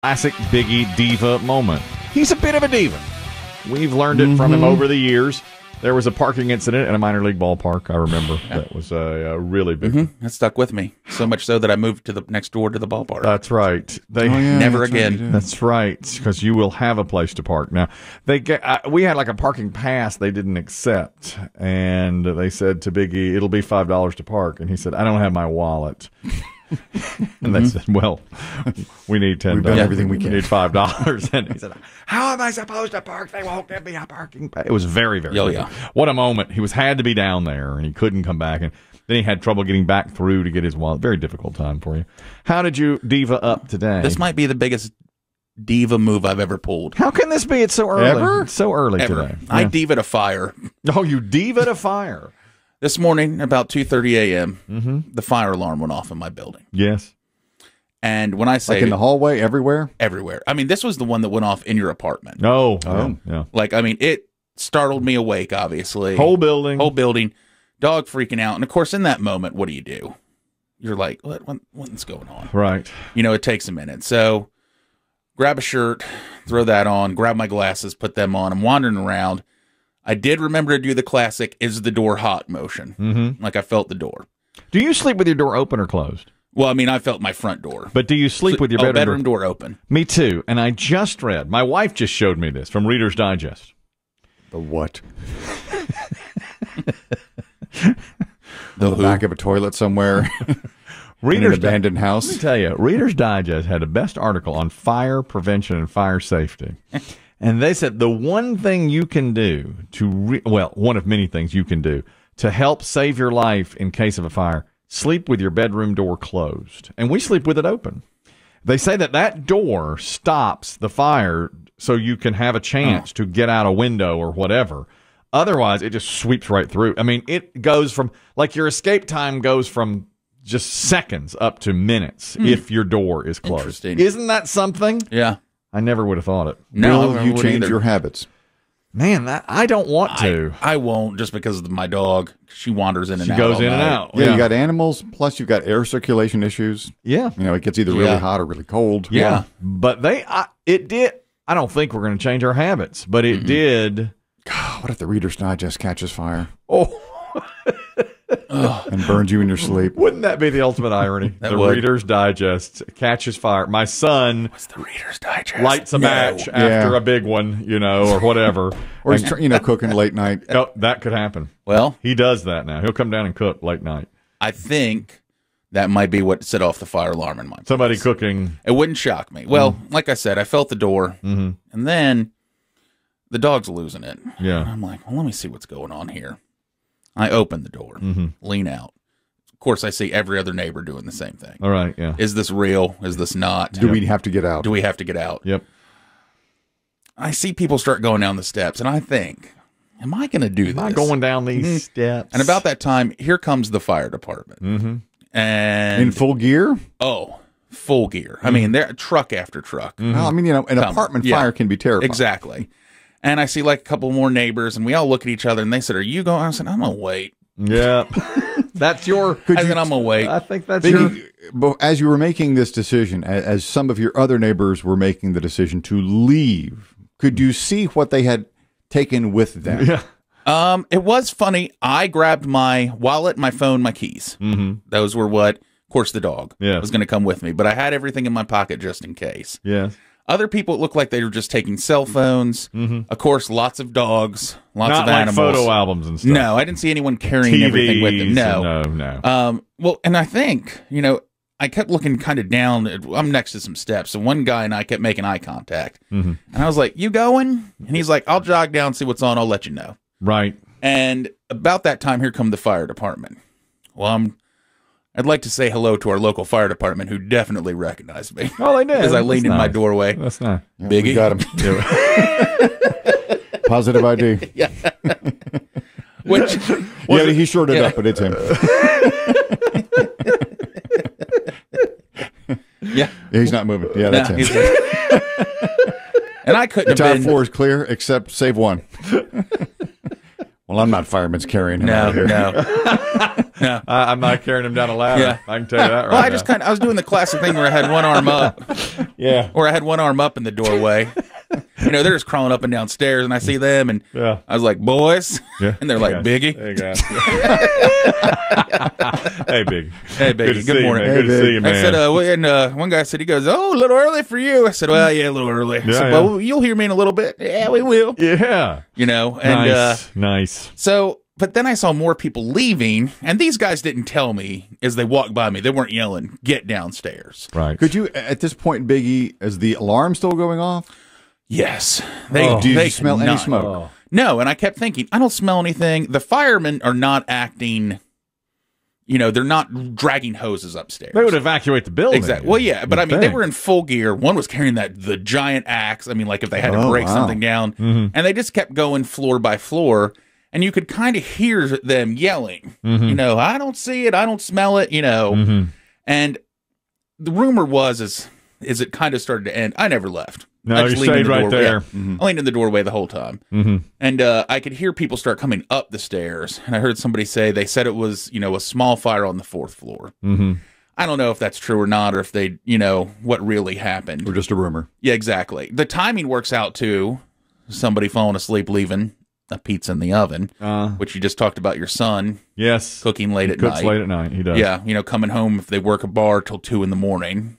Classic Biggie Diva Moment. He's a bit of a diva. We've learned it from him over the years. There was a parking incident at a minor league ballpark, I remember. That was a really big That stuck with me. So much so that I moved to the next door to the ballpark. That's right. Never again. Right, that's right, because you will have a place to park. Now, we had like a parking pass they didn't accept, and they said to Biggie, it'll be $5 to park. And he said, I don't have my wallet. And they said, well, we need $10. We've done everything we can. We need $5. And he said, how am I supposed to park? They won't give me a parking pass. It was very, very good. What a moment. He had to be down there, and he couldn't come back. And then he had trouble getting back through to get his wallet. Very difficult time for you. How did you diva up today? This might be the biggest diva move I've ever pulled. How can this be? It's so early. Ever? It's so early today. I diva to fire. Oh, you diva to fire. This morning, about 2:30 a.m., the fire alarm went off in my building. Yes. And when I say... Like in the hallway, everywhere? Everywhere. I mean, this was the one that went off in your apartment. Oh. Yeah. Like, I mean, it startled me awake, obviously. Whole building. Dog freaking out. And, of course, in that moment, what do? You're like, what's going on? Right. You know, it takes a minute. So, grab a shirt, throw that on, grab my glasses, put them on. I'm wandering around. I did remember to do the classic, is the door hot motion. Like I felt the door. Do you sleep with your door open or closed? Well, I mean, I felt my front door. But do you sleep with your bedroom door open? Me too. And I just read, my wife just showed me this from Reader's Digest. The what? The back of a toilet somewhere. In an abandoned house. Let me tell you, Reader's Digest had the best article on fire prevention and fire safety. And they said the one thing you can do one of many things you can do to help save your life in case of a fire, sleep with your bedroom door closed. And we sleep with it open. They say that door stops the fire so you can have a chance to get out a window or whatever. Otherwise, it just sweeps right through. I mean, it goes from, like your escape time goes from just seconds up to minutes if your door is closed. Isn't that something? Yeah. I never would have thought it. No, you change your habits. Man, I don't want to. I won't, just because of my dog. She wanders in and out. She goes in and out. Yeah, you got animals, plus you've got air circulation issues. Yeah. You know, it gets either really hot or really cold. Yeah. But it did. I don't think we're going to change our habits, but it did. God, what if the Reader's Digest catches fire? Oh. And burns you in your sleep. Wouldn't that be the ultimate irony? The Reader's Digest catches fire. My son What's the Reader's Digest? Lights a match after a big one, or whatever. Or he's cooking late night. Oh, that could happen. Well, he does that now. He'll come down and cook late night. I think that might be what set off the fire alarm in my place. Somebody cooking. It wouldn't shock me. Well, like I said, I felt the door, and then the dog's losing it. Yeah. And I'm like, well, let me see what's going on here. I open the door, lean out. Of course, I see every other neighbor doing the same thing. All right, yeah. Is this real? Is this not? Do we have to get out? Do we have to get out? Yep. I see people start going down the steps, and I think, am I going to do this? Am I going down these steps? And about that time, here comes the fire department. And in full gear? Oh, full gear. I mean, they're truck after truck. Well, I mean, an apartment fire can be terrifying. Exactly. And I see like a couple more neighbors, and we all look at each other, and they said, are you going? I said, I'm going to wait. Yeah. That's your... I'm going to wait. I think that's your... As you were making this decision, as some of your other neighbors were making the decision to leave, could you see what they had taken with them? Yeah. It was funny. I grabbed my wallet, my phone, my keys. Those were what, of course, the dog was going to come with me. But I had everything in my pocket just in case. Yeah. Other people, it looked like they were just taking cell phones. Of course, lots of dogs, lots of animals. Not like photo albums and stuff. No, I didn't see anyone carrying everything with them. No. Well, and I think, I kept looking kind of down. I'm next to some steps. So one guy and I kept making eye contact. And I was like, you going? And he's like, I'll jog down, see what's on. I'll let you know. Right. And about that time, here come the fire department. Well, I'd like to say hello to our local fire department, who definitely recognized me. Oh, they did. As I leaned in my doorway. That's nice. Biggie. We got him. Positive ID. Yeah. Which, he shorted up, but it's him. Yeah. He's not moving. Yeah, that's him. And I couldn't the have top been... 4 is clear, except save 1. Well, I'm not fireman's carrying him out here. No. I'm not carrying him down a ladder. Yeah. I can tell you that right Well, I was doing the classic thing where I had one arm up. Yeah. Or I had one arm up in the doorway. You know, they're just crawling up and down stairs, and I see them, and I was like, boys. Yeah. And they're like, Biggie. Hey, guys. Hey, Big. Hey, Biggie. Good morning. Good to see you, man. I said, and one guy said, he goes, oh, a little early for you. I said, well, yeah, a little early. I said, well, you'll hear me in a little bit. Yeah, we will. Yeah. You know, and nice. So, but then I saw more people leaving, and these guys didn't tell me as they walked by me. They weren't yelling, get downstairs. Right. Could you, at this point, Biggie, is the alarm still going off? Yes. Do you smell any smoke? Oh. No, and I kept thinking, I don't smell anything. The firemen are not acting, you know, they're not dragging hoses upstairs. They would evacuate the building. Exactly. Well, yeah, but I mean, they were in full gear. One was carrying the giant axe. I mean, like if they had to break something down. And they just kept going floor by floor. And you could kind of hear them yelling, you know, I don't see it. I don't smell it, you know. And the rumor was, is it kind of started to end. I never left. No, you stayed right there. Yeah. I leaned in the doorway the whole time. And I could hear people start coming up the stairs. And I heard somebody say, they said it was, you know, a small fire on the 4th floor. I don't know if that's true or not, or if they, you know, what really happened. Or just a rumor. Yeah, exactly. The timing works out, too. Somebody falling asleep, leaving a pizza in the oven, which you just talked about your son. Yes. Cooking late at night. Cooks late at night. He does. Yeah, you know, coming home if they work a bar till 2 in the morning.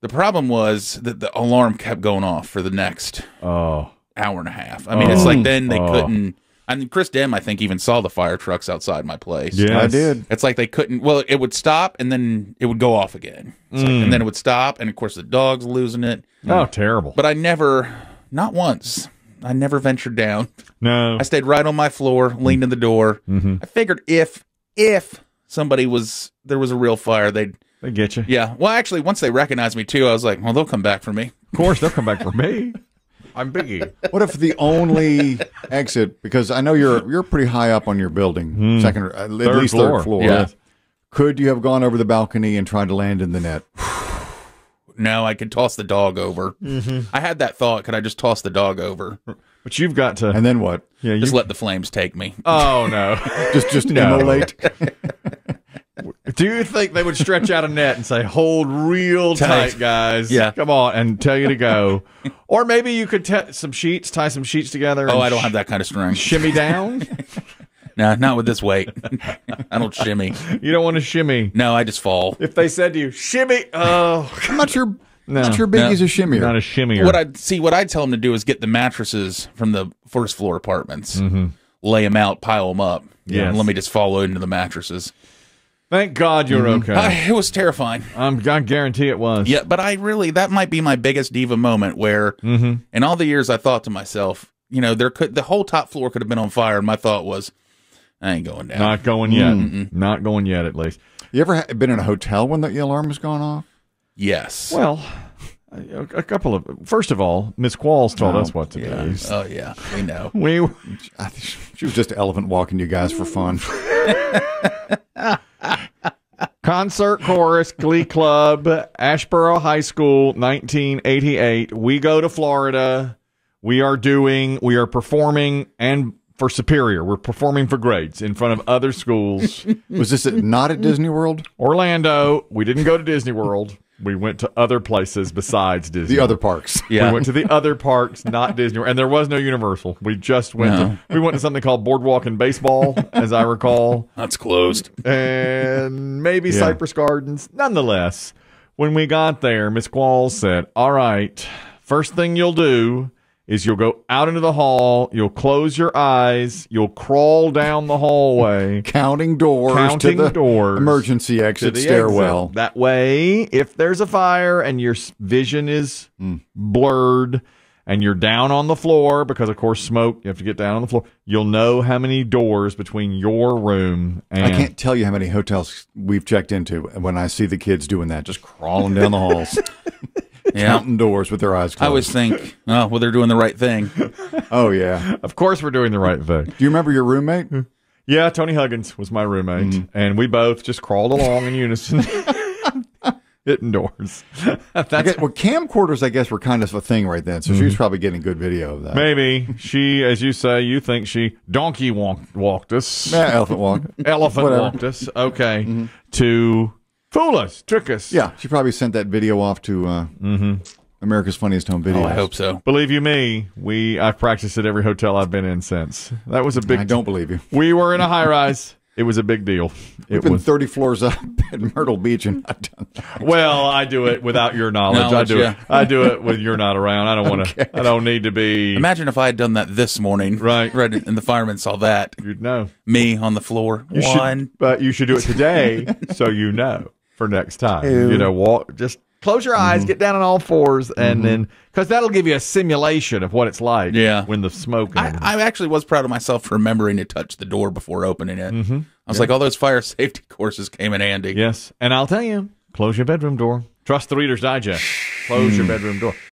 The problem was that the alarm kept going off for the next hour and a half. I mean, it's like then they couldn't. I mean, Chris Demm, I think, even saw the fire trucks outside my place. Yeah, I did. It's like they couldn't. Well, it would stop and then it would go off again. Like, and then it would stop, and of course the dog's losing it. Oh, terrible. But I never, not once, I never ventured down. No. I stayed right on my floor, leaned in the door. I figured if somebody was, there was a real fire, they get you. Yeah. Well, actually, once they recognized me too, I was like, well, they'll come back for me. Of course, they'll come back for me. I'm Biggie. What if the only exit, because I know you're pretty high up on your building, second or at least third floor. Yeah. Could you have gone over the balcony and tried to land in the net? No, I could toss the dog over. I had that thought. Could I just toss the dog over? But you've got to. And then what? Yeah, just let the flames take me. Oh no! just immolate. Do you think they would stretch out a net and say, "Hold real tight, guys"? Yeah, come on, and tell you to go. Or maybe you could tie some sheets together. Oh, I don't have that kind of strength. Shimmy down. No, not with this weight. I don't shimmy. You don't want to shimmy. No, I just fall. If they said to you, "Shimmy," I'm not sure. Not sure Biggie's a shimmier. Not a shimmier. What I'd tell them to do is get the mattresses from the first floor apartments, lay them out, pile them up. Yeah, and let me just fall into the mattresses. Thank God you're okay. It was terrifying. I guarantee it was. Yeah, but that might be my biggest diva moment where in all the years I thought to myself, you know, the whole top floor could have been on fire, and my thought was, I ain't going down. Not going yet. Not going yet, at least. You ever been in a hotel when the alarm was going off? Yes. Well, a couple of. First of all, Miss Qualls told us what to do. Oh yeah, we know. She was just elephant walking you guys for fun. Concert Chorus Glee Club, Asheboro High School, 1988. We go to Florida. We are performing, and for Superior, we're performing for grades in front of other schools. Was this not at Disney World? Orlando. We didn't go to Disney World. We went to other places besides Disney. The other parks. Yeah. We went to the other parks, not Disney. And there was no Universal. We just went to something called Boardwalk and Baseball, as I recall. That's closed. And maybe Cypress Gardens. Nonetheless, when we got there, Miss Qualls said, all right, first thing you'll do is you'll go out into the hall, you'll close your eyes, you'll crawl down the hallway. Counting doors to the emergency exit stairwell. Exit. That way, if there's a fire and your vision is blurred and you're down on the floor, because of course smoke, you have to get down on the floor, you'll know how many doors between your room and... I can't tell you how many hotels we've checked into when I see the kids doing that, just crawling down the halls. Counting doors with their eyes closed. I always think, oh, well, they're doing the right thing. Oh, yeah. Of course we're doing the right thing. Do you remember your roommate? Yeah, Tony Huggins was my roommate. And we both just crawled along in unison. Hitting doors. Camcorders, I guess, were kind of a thing right then. So she was probably getting good video of that. Maybe. She, as you say, you think she walked us. Yeah, elephant walked. Walked us. Okay. To Fool us, trick us. Yeah, she probably sent that video off to America's Funniest Home Videos. Oh, I hope so. Believe you me, I've practiced at every hotel I've been in since. That was a big. I don't believe you. We were in a high rise. It was a big deal. We've been 30 floors up at Myrtle Beach and not done that. Well, I do it without your knowledge. I do it when you're not around. I don't want to. I don't need to be. Imagine if I had done that this morning, right? And the firemen saw that. You'd know. Me on the floor. But you should do it today, so you know for next time. Ew. You know, walk. Just close your eyes, get down on all fours, and then because that'll give you a simulation of what it's like. Yeah. When the smoke. I actually was proud of myself for remembering to touch the door before opening it. I was like, all those fire safety courses came in handy. Yes, and I'll tell you, close your bedroom door. Trust the Reader's Digest. Close your bedroom door.